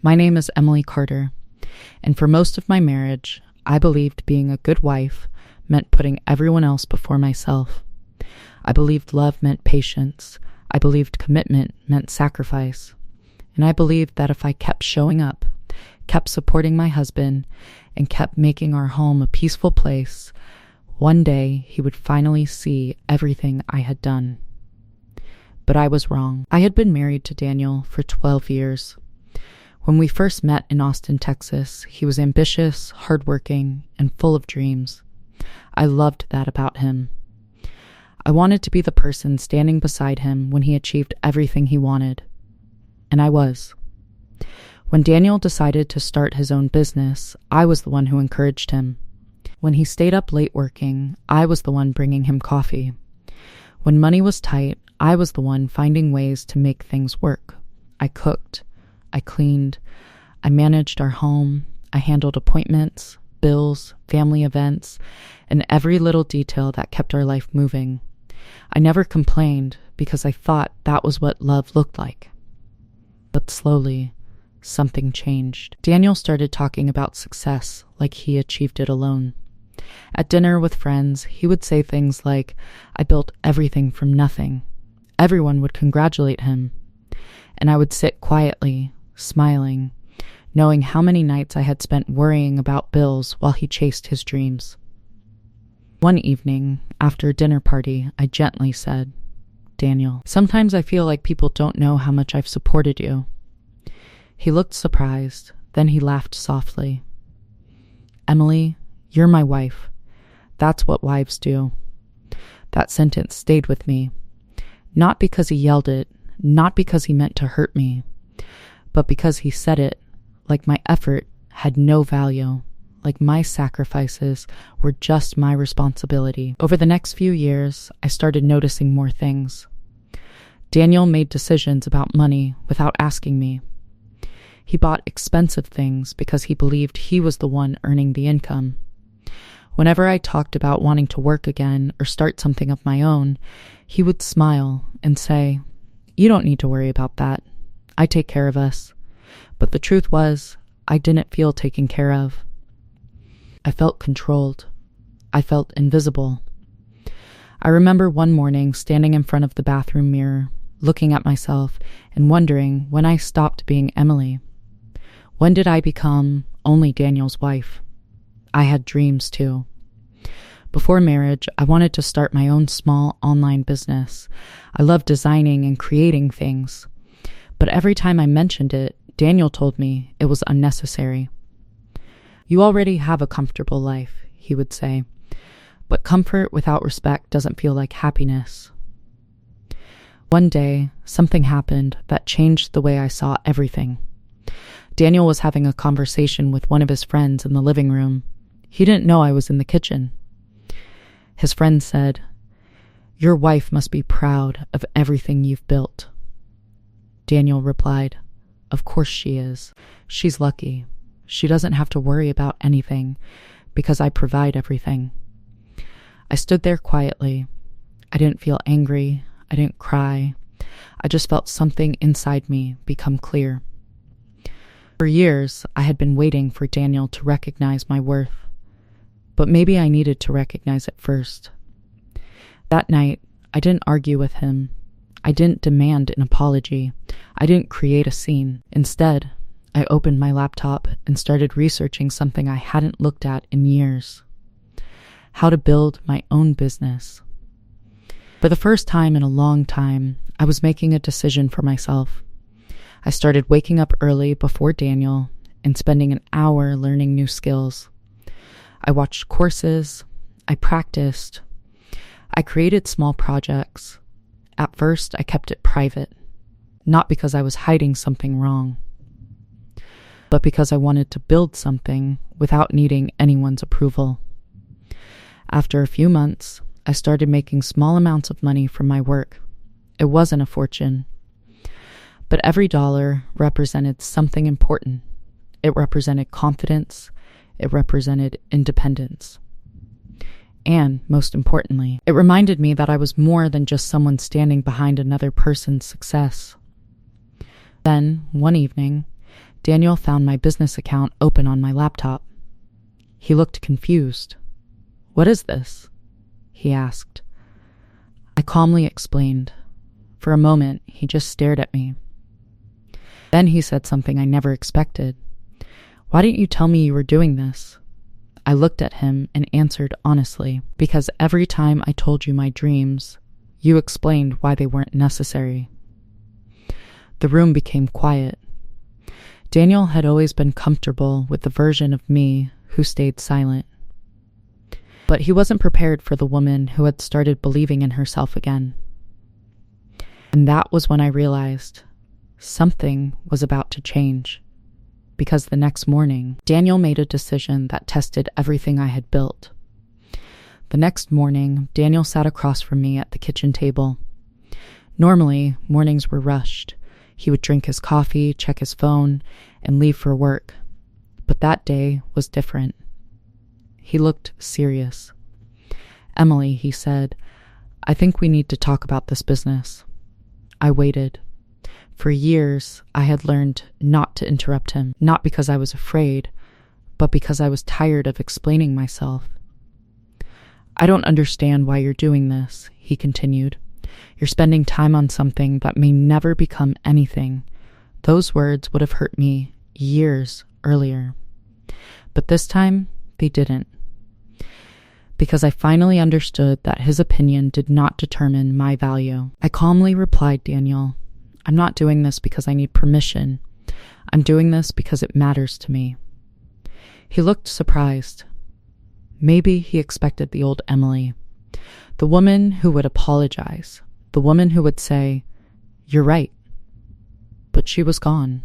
My name is Emily Carter, and for most of my marriage, I believed being a good wife meant putting everyone else before myself. I believed love meant patience. I believed commitment meant sacrifice. And I believed that if I kept showing up, kept supporting my husband, and kept making our home a peaceful place, one day he would finally see everything I had done. But I was wrong. I had been married to Daniel for 12 years. When we first met in Austin, Texas, he was ambitious, hardworking, and full of dreams. I loved that about him. I wanted to be the person standing beside him when he achieved everything he wanted. And I was. When Daniel decided to start his own business, I was the one who encouraged him. When he stayed up late working, I was the one bringing him coffee. When money was tight, I was the one finding ways to make things work. I cooked. I cleaned. I managed our home. I handled appointments, bills, family events, and every little detail that kept our life moving. I never complained because I thought that was what love looked like. But slowly, something changed. Daniel started talking about success like he achieved it alone. At dinner with friends, he would say things like, "I built everything from nothing." Everyone would congratulate him. And I would sit quietly, smiling, knowing how many nights I had spent worrying about bills while he chased his dreams. One evening, after a dinner party, I gently said, "Daniel, sometimes I feel like people don't know how much I've supported you." He looked surprised, then he laughed softly. "Emily, you're my wife. That's what wives do." That sentence stayed with me. Not because he yelled it, not because he meant to hurt me, but because he said it like my effort had no value, like my sacrifices were just my responsibility. Over the next few years, I started noticing more things. Daniel made decisions about money without asking me. He bought expensive things because he believed he was the one earning the income. Whenever I talked about wanting to work again or start something of my own, he would smile and say, "You don't need to worry about that. I take care of us." But the truth was, I didn't feel taken care of. I felt controlled. I felt invisible. I remember one morning standing in front of the bathroom mirror, looking at myself and wondering when I stopped being Emily. When did I become only Daniel's wife? I had dreams too. Before marriage, I wanted to start my own small online business. I loved designing and creating things. But every time I mentioned it, Daniel told me it was unnecessary. "You already have a comfortable life," he would say, "but comfort without respect doesn't feel like happiness." One day, something happened that changed the way I saw everything. Daniel was having a conversation with one of his friends in the living room. He didn't know I was in the kitchen. His friend said, "Your wife must be proud of everything you've built." Daniel replied, "Of course she is. She's lucky. She doesn't have to worry about anything because I provide everything." I stood there quietly. I didn't feel angry. I didn't cry. I just felt something inside me become clear. For years, I had been waiting for Daniel to recognize my worth. But maybe I needed to recognize it first. That night, I didn't argue with him. I didn't demand an apology. I didn't create a scene. Instead, I opened my laptop and started researching something I hadn't looked at in years: how to build my own business. For the first time in a long time, I was making a decision for myself. I started waking up early before Daniel and spending an hour learning new skills. I watched courses. I practiced. I created small projects. At first, I kept it private, not because I was hiding something wrong, but because I wanted to build something without needing anyone's approval. After a few months, I started making small amounts of money from my work. It wasn't a fortune, but every dollar represented something important. It represented confidence. It represented independence. And, most importantly, it reminded me that I was more than just someone standing behind another person's success. Then, one evening, Daniel found my business account open on my laptop. He looked confused. "What is this?" he asked. I calmly explained. For a moment, he just stared at me. Then he said something I never expected. "Why didn't you tell me you were doing this?" I looked at him and answered honestly, "Because every time I told you my dreams, you explained why they weren't necessary." The room became quiet. Daniel had always been comfortable with the version of me who stayed silent. But he wasn't prepared for the woman who had started believing in herself again. And that was when I realized something was about to change. Because the next morning, Daniel made a decision that tested everything I had built. The next morning, Daniel sat across from me at the kitchen table. Normally, mornings were rushed. He would drink his coffee, check his phone, and leave for work. But that day was different. He looked serious. "Emily," he said, "I think we need to talk about this business." I waited. For years, I had learned not to interrupt him, not because I was afraid, but because I was tired of explaining myself. "I don't understand why you're doing this," he continued. "You're spending time on something that may never become anything." Those words would have hurt me years earlier. But this time, they didn't. Because I finally understood that his opinion did not determine my value. I calmly replied, "Daniel, I'm not doing this because I need permission. I'm doing this because it matters to me." He looked surprised. Maybe he expected the old Emily, the woman who would apologize, the woman who would say, "You're right." But she was gone.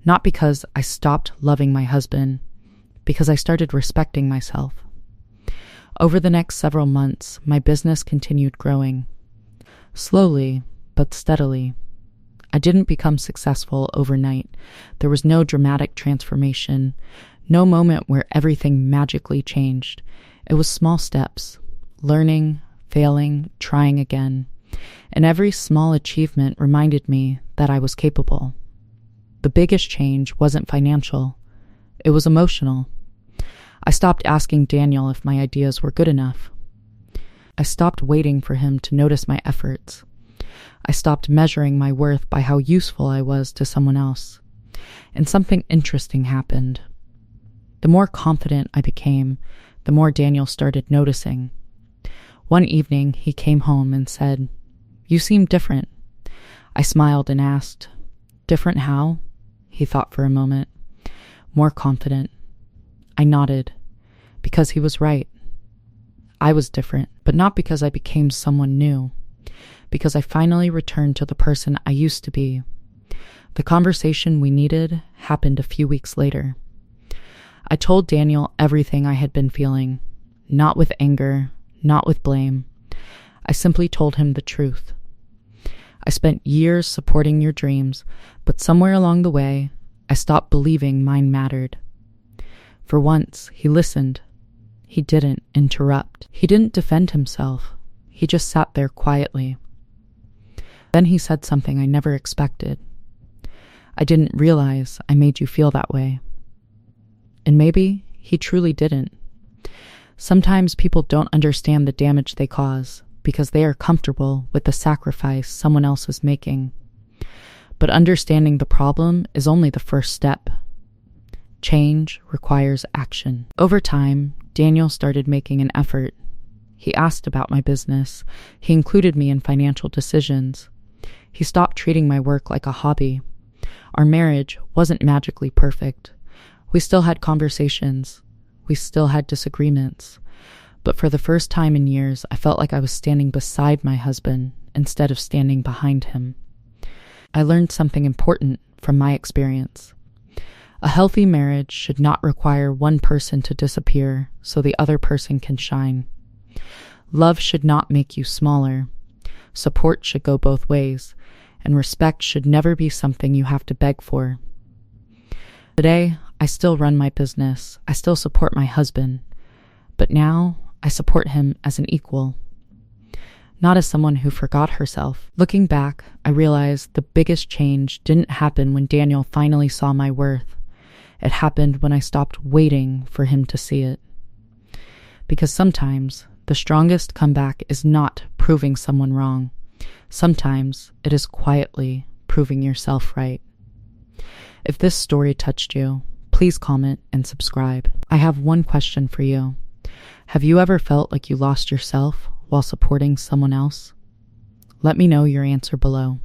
Not because I stopped loving my husband, because I started respecting myself. Over the next several months, my business continued growing. Slowly, but steadily. I didn't become successful overnight. There was no dramatic transformation, no moment where everything magically changed. It was small steps, learning, failing, trying again. And every small achievement reminded me that I was capable. The biggest change wasn't financial. It was emotional. I stopped asking Daniel if my ideas were good enough. I stopped waiting for him to notice my efforts. I stopped measuring my worth by how useful I was to someone else. And something interesting happened. The more confident I became, the more Daniel started noticing. One evening, he came home and said, "You seem different." I smiled and asked, "Different how?" He thought for a moment. "More confident." I nodded, because he was right. I was different, but not because I became someone new, because I finally returned to the person I used to be. The conversation we needed happened a few weeks later. I told Daniel everything I had been feeling, not with anger, not with blame. I simply told him the truth. I spent years supporting your dreams, but somewhere along the way, I stopped believing mine mattered. For once, he listened. He didn't interrupt. He didn't defend himself. He just sat there quietly. Then he said something I never expected. "I didn't realize I made you feel that way." And maybe he truly didn't. Sometimes people don't understand the damage they cause because they are comfortable with the sacrifice someone else is making. But understanding the problem is only the first step. Change requires action. Over time, Daniel started making an effort. He asked about my business. He included me in financial decisions. He stopped treating my work like a hobby. Our marriage wasn't magically perfect. We still had conversations. We still had disagreements. But for the first time in years, I felt like I was standing beside my husband instead of standing behind him. I learned something important from my experience. A healthy marriage should not require one person to disappear so the other person can shine. Love should not make you smaller. Support should go both ways, and respect should never be something you have to beg for. Today, I still run my business. I still support my husband. But now, I support him as an equal. not as someone who forgot herself. Looking back, I realized the biggest change didn't happen when Daniel finally saw my worth. It happened when I stopped waiting for him to see it. Because sometimes the strongest comeback is not proving someone wrong. Sometimes it is quietly proving yourself right. If this story touched you, please comment and subscribe. I have one question for you. Have you ever felt like you lost yourself while supporting someone else? Let me know your answer below.